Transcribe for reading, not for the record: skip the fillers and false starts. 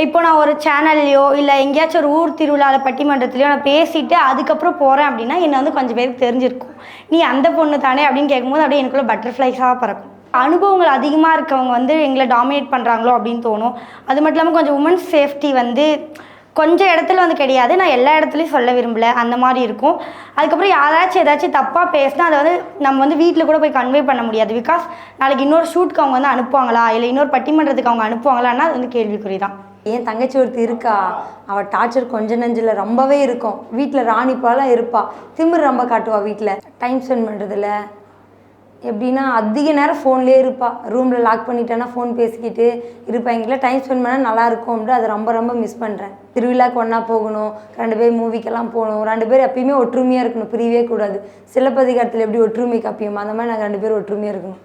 இப்போ நான் ஒரு சேனல்லையோ இல்லை எங்கேயாச்சும் ஒரு ஊர் திருவிழாவில் பட்டிமன்றத்துலையோ நான் பேசிவிட்டு அதுக்கப்புறம் போகிறேன் அப்படின்னா என்னை வந்து கொஞ்சம் பேருக்கு தெரிஞ்சிருக்கும். நீ அந்த பொண்ணு தானே அப்படின்னு கேட்கும்போது அப்படியே எனக்குள்ளே பட்டர்ஃப்ளைஸாக பறக்கும். அனுபவங்கள் அதிகமாக இருக்கவங்க வந்து எங்களை டாமினேட் பண்ணுறாங்களோ அப்படின்னு தோணும். அது மட்டும் இல்லாமல் கொஞ்சம் உமன்ஸ் சேஃப்டி வந்து கொஞ்சம் இடத்துல வந்து கிடையாது. நான் எல்லா இடத்துலையும் சொல்ல விரும்பலை, அந்த மாதிரி இருக்கும். அதுக்கப்புறம் யாராச்சும் ஏதாச்சும் தப்பாக பேசினா அதை வந்து நம்ம வந்து வீட்டில் கூட போய் கன்வே பண்ண முடியாது. பிகாஸ் நாளைக்கு இன்னொரு ஷூட்டுக்கு அவங்க வந்து அனுப்புவாங்களா, இல்லை இன்னொரு பட்டிமன்றத்துக்கு அவங்க அனுப்புவாங்களான்னா அது வந்து கேள்விக்குறி தான். என் தங்கச்சி ஒருத்தி இருக்கா, அவள் டார்ச்சர் கொஞ்சம் நெஞ்சில் ரொம்பவே இருக்கும். வீட்டில் ராணி போலாம் இருப்பாள், திமிர் ரொம்ப காட்டுவாள். வீட்டில் டைம் ஸ்பெண்ட் பண்ணுறதில்ல. எப்படின்னா அதிக நேரம் ஃபோன்லேயே இருப்பாள். ரூமில் லாக் பண்ணிட்டேன்னா ஃபோன் பேசிக்கிட்டு இருப்பேன். எங்கிட்ட டைம் ஸ்பெண்ட் பண்ணால் நல்லாயிருக்கும் அப்படின்ட்டு அதை ரொம்ப ரொம்ப மிஸ் பண்ணுறேன். திருவிழாக்கு ஒன்றா போகணும், 2 பேர் மூவிக்கெல்லாம் போகணும், 2 பேர் எப்பயுமே ஒற்றுமையாக இருக்கணும், பிரியவே கூடாது. சிலப்பதிகாரத்தில் எப்படி ஒற்றுமை காப்பியம் அந்த மாதிரி நாங்கள் 2 பேரும் ஒற்றுமையாக இருக்கணும்.